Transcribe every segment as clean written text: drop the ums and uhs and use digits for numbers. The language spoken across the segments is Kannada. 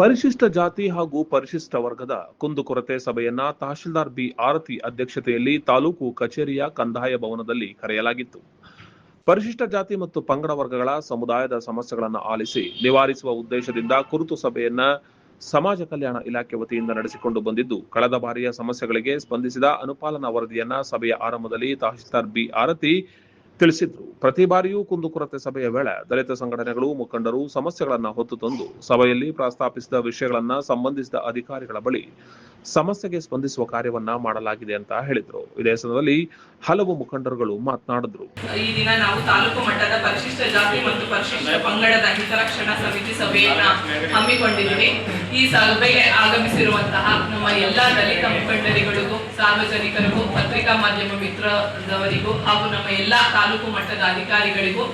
ಪರಿಶಿಷ್ಟ ಜಾತಿ ಹಾಗೂ ಪರಿಶಿಷ್ಟ ವರ್ಗದ ಕುಂದುಕೊರತೆ ಸಭೆಯನ್ನ ತಹಶೀಲ್ದಾರ್ ಬಿ ಆರತಿ ಅಧ್ಯಕ್ಷತೆಯಲ್ಲಿ ತಾಲೂಕು ಕಚೇರಿಯ ಕಂದಾಯ ಭವನದಲ್ಲಿ ಕರೆಯಲಾಗಿತ್ತು. ಪರಿಶಿಷ್ಟ ಜಾತಿ ಮತ್ತು ಪಂಗಡ ವರ್ಗಗಳ ಸಮುದಾಯದ ಸಮಸ್ಯೆಗಳನ್ನು ಆಲಿಸಿ ನಿವಾರಿಸುವ ಉದ್ದೇಶದಿಂದ ಕುರಿತು ಸಭೆಯನ್ನ ಸಮಾಜ ಕಲ್ಯಾಣ ಇಲಾಖೆ ವತಿಯಿಂದ ನಡೆಸಿಕೊಂಡು ಬಂದಿದ್ದು, ಕಳೆದ ಬಾರಿಯ ಸಮಸ್ಯೆಗಳಿಗೆ ಸ್ಪಂದಿಸಿದ ಅನುಪಾಲನಾ ವರದಿಯನ್ನ ಸಭೆಯ ಆರಂಭದಲ್ಲಿ ತಹಶೀಲ್ದಾರ್ ಬಿ ಆರತಿ ತಿಳಿಸಿದ್ರು. ಪ್ರತಿ ಬಾರಿಯೂ ಕುಂದುಕೊರತೆ ಸಭೆಯ ವೇಳೆ ದಲಿತ ಸಂಘಟನೆಗಳು, ಮುಖಂಡರು ಸಮಸ್ಯೆಗಳನ್ನ ಹೊತ್ತು ತಂದು ಸಭೆಯಲ್ಲಿ ಪ್ರಸ್ತಾಪಿಸಿದ ವಿಷಯಗಳನ್ನ ಸಂಬಂಧಿಸಿದ ಅಧಿಕಾರಿಗಳ ಬಳಿ ಸಮಸ್ಯೆಗೆ ಸ್ಪಂದಿಸುವ ಕಾರ್ಯವನ್ನ ಮಾಡಲಾಗಿದೆ ಅಂತ ಹೇಳಿದ್ರು. ಇದೇ ಸಮಯದಲ್ಲಿ ಹಲವು ಮುಖಂಡರುಗಳು ಮಾತನಾಡಿದ್ರು. ಈ ದಿನ ನಾವು ತಾಲೂಕು ಮಟ್ಟದ ಪರಿಶಿಷ್ಟ ಜಾತಿ ಮತ್ತು ಪರಿಶಿಷ್ಟ ಪಂಗಡದ ಹಿತರಕ್ಷಣಾ ಸಮಿತಿ ಸಭೆಯನ್ನ ಹಮ್ಮಿಕೊಂಡಿದ್ದೀವಿ. ಈ ಸಭೆಗೆ ಆಗಮಿಸಿರುವಂತಹ ನಮ್ಮ ಎಲ್ಲಾ ದಲಿತ ಮುಖಂಡರಿಗಳಿಗೂ, ಸಾರ್ವಜನಿಕರಿಗೂ, ಪತ್ರಿಕಾ ಮಾಧ್ಯಮ ಮಿತ್ರದವರಿಗೂ ಹಾಗೂ ನಮ್ಮ ಎಲ್ಲಾ ತಾಲೂಕು ಮಟ್ಟದ ಅಧಿಕಾರಿಗಳಿಗೂ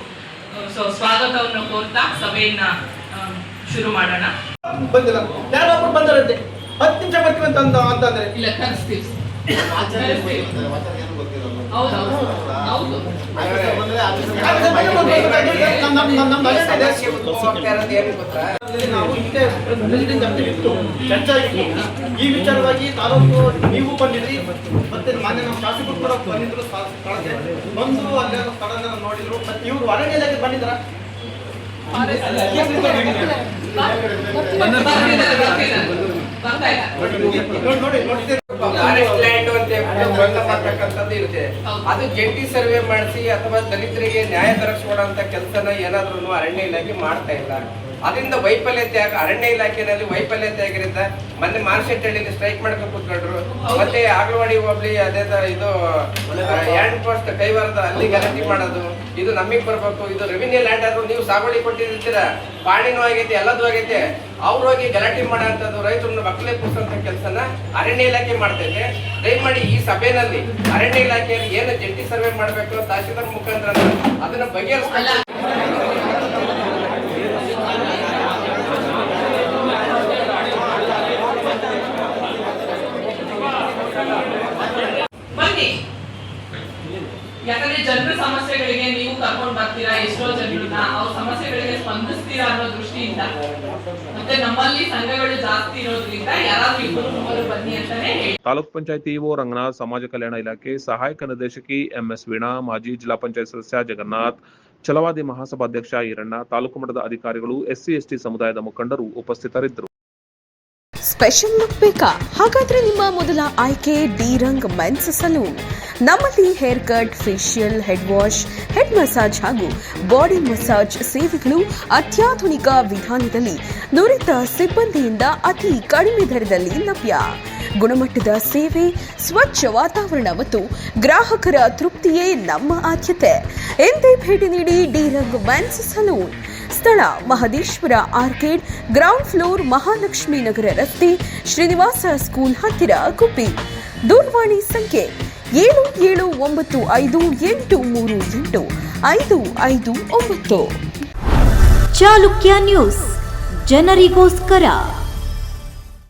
ಸ್ವಾಗತವನ್ನು ಕೋರ್ತಾ ಸಭೆಯನ್ನ ಶುರು ಮಾಡೋಣ. 10 ನಿಮಿಷ ಬರ್ತೀವಿ ಅಂತಂದ್ರೆ ಇಲ್ಲ, ಕರೆಸ್ತೀವಿ. ನಾವು ಈ ವಿಚಾರವಾಗಿ ತಾಲೂಕು ನೀವು ಬಂದಿದ್ರಿ, ಮತ್ತೆ ಮಾನ್ಯ ನಮ್ಮ ಶಾಸಕರು ಕೂಡ ಬಂದಿದ್ರು. ಬಂದು ಅಲ್ಲೇ ಸ್ಥಳ ನೋಡಿದ್ರು. ಮತ್ತೆ ಇವರು ಅರಣ್ಯ ಇಲಾಖೆ ಬಂದಿದ್ರ ಅದು ಜಂಟಿ ಸರ್ವೆ ಮಾಡಿಸಿ ಅಥವಾ ದಲಿತರಿಗೆ ನ್ಯಾಯ ದೊರಕಿಸುವಂತ ಕೆಲಸನ ಏನಾದ್ರೂ ಅರಣ್ಯ ಇಲಾಖೆ ಮಾಡ್ತಾ ಇಲ್ಲ. ಅದರಿಂದ ವೈಫಲ್ಯತೆ ಅರಣ್ಯ ಇಲಾಖೆಯಲ್ಲಿ ವೈಫಲ್ಯತೆ ಆಗಿರಿಂದ ಮೊನ್ನೆ ಮಾರ್ಶೆಟ್ಟಳ್ಳಿಯಲ್ಲಿ ಸ್ಟ್ರೈಕ್ ಮಾಡ್ಕೊಂಡು ಕೂತ್ಕೊಂಡ್ರು. ಮತ್ತೆ ಆಗಲವಾಡಿ ಹೋಬಳಿ ಅದೇ ಇದು ಹ್ಯಾಂಡ್ ಪೋಸ್ಟ್ ಕೈವಾರದ ಅಲ್ಲಿ ಗಲಾಟೆ ಮಾಡೋದು, ಇದು ನಮಗೆ ಬರ್ಬೇಕು, ಇದು ರೆವಿನ್ಯೂ ಲ್ಯಾಂಡ್ ಆದ್ರೂ ನೀವು ಸಾಗುವಳಿ ಕೊಟ್ಟಿರ್ತೀರ, ಪಾಣಿನೂ ಆಗೈತೆ, ಎಲ್ಲದೂ ಆಗೈತೆ, ಅವ್ರು ಹೋಗಿ ಗಲಾಟೆ ಮಾಡೋಂಥದ್ದು, ರೈತರನ್ನ ಮಕ್ಕಳೇ ಕೂರಿಸೋಂಥ ಕೆಲಸನ ಅರಣ್ಯ ಇಲಾಖೆ ಮಾಡ್ತೈತೆ. ದಯಮಾಡಿ ಈ ಸಭೆಯಲ್ಲಿ ಅರಣ್ಯ ಇಲಾಖೆಯಲ್ಲಿ ಏನು ಜಂಟಿ ಸರ್ವೆ ಮಾಡಬೇಕು ತಹಶೀಲ್ದಾರ್ ಮುಖಾಂತರ ಅದನ್ನ ಬಗೆಹರಿಸ. ಯಾಕಂದ್ರೆ ಜನರ ಸಮಸ್ಯೆಗಳಿಗೆ ನೀವು ಕರ್ಕೊಂಡು ಬರ್ತೀರಾ, ಎಷ್ಟೋ ಜನರನ್ನ ಅವ್ರ ಸಮಸ್ಯೆಗಳಿಗೆ ಸ್ಪಂದಿಸ್ತೀರಾ ಅನ್ನೋ ದೃಷ್ಟಿಯಿಂದ, ಮತ್ತೆ ನಮ್ಮಲ್ಲಿ ಸಂಘಗಳು ಜಾಸ್ತಿ ಇರೋದ್ರಿಂದ ಯಾರಾದ್ರೂ ಇಬ್ಬರು ಬನ್ನಿ ಅಂತಾನೆ ಹೇಳಿ. ತಾಲೂಕ್ ಪಂಚಾಯತಿ ಇಒ ರಂಗನಾಥ್, ಸಮಾಜ ಕಲ್ಯಾಣ ಇಲಾಖೆ ಸಹಾಯಕ ನಿರ್ದೇಶಕಿ ಎಂಎಸ್ ವೀಣಾ, ಮಾಜಿ ಜಿಲ್ಲಾ ಪಂಚಾಯತ್ ಸದಸ್ಯ ಜಗನ್ನಾಥ್, ಛಲವಾದಿ ಮಹಾಸಭಾಧ್ಯಕ್ಷ ಈರಣ್ಣ, ತಾಲೂಕು ಮಟ್ಟದ ಅಧಿಕಾರಿಗಳು, ಎಸ್ಸಿ ಎಸ್ಟಿ ಸಮುದಾಯದ ಮುಖಂಡರು ಉಪಸ್ಥಿತರಿದ್ದರು. ಸ್ಪೆಷಲ್ ಲುಕ್ ಬೇಕಾ? ಹಾಗಾದ್ರೆ ನಿಮ್ಮ ಮೊದಲ ಆಯ್ಕೆ ಡಿ ರಂಗ್ ಮೆನ್ಸ್ ಸಲೂನ್. ನಮ್ಮಲ್ಲಿ hair cut, facial, head wash, head massage ಹಾಗೂ ಬಾಡಿ ಮಸಾಜ್ ಸೇವೆಗಳು ಅತ್ಯಾಧುನಿಕ ವಿಧಾನದಲ್ಲಿ ನುರಿತ ಸಿಬ್ಬಂದಿಯಿಂದ ಅತಿ ಕಡಿಮೆ ದರದಲ್ಲಿ ಲಭ್ಯ. ಗುಣಮಟ್ಟದ ಸೇವೆ, ಸ್ವಚ್ಛ ವಾತಾವರಣ ಮತ್ತು ಗ್ರಾಹಕರ ತೃಪ್ತಿಯೇ ನಮ್ಮ ಆದ್ಯತೆ. ಎಂದೇ ಭೇಟಿ ನೀಡಿ ಡಿ ರಂಗ್ ಮೆನ್ಸ್ ಸಲೂನ್. ಸ್ಥಳ Mahadeshwara arcade, ground floor, Mahalakshmi Nagar ರಸ್ತೆ, ಶ್ರೀನಿವಾಸ ಸ್ಕೂಲ್ ಹತ್ತಿರ, ಗುಬ್ಬಿ. ದೂರವಾಣಿ ಸಂಖ್ಯೆ 7795838559. ಚಾಲುಕ್ಯ ನ್ಯೂಸ್, ಜನರಿಗೋಸ್ಕರ.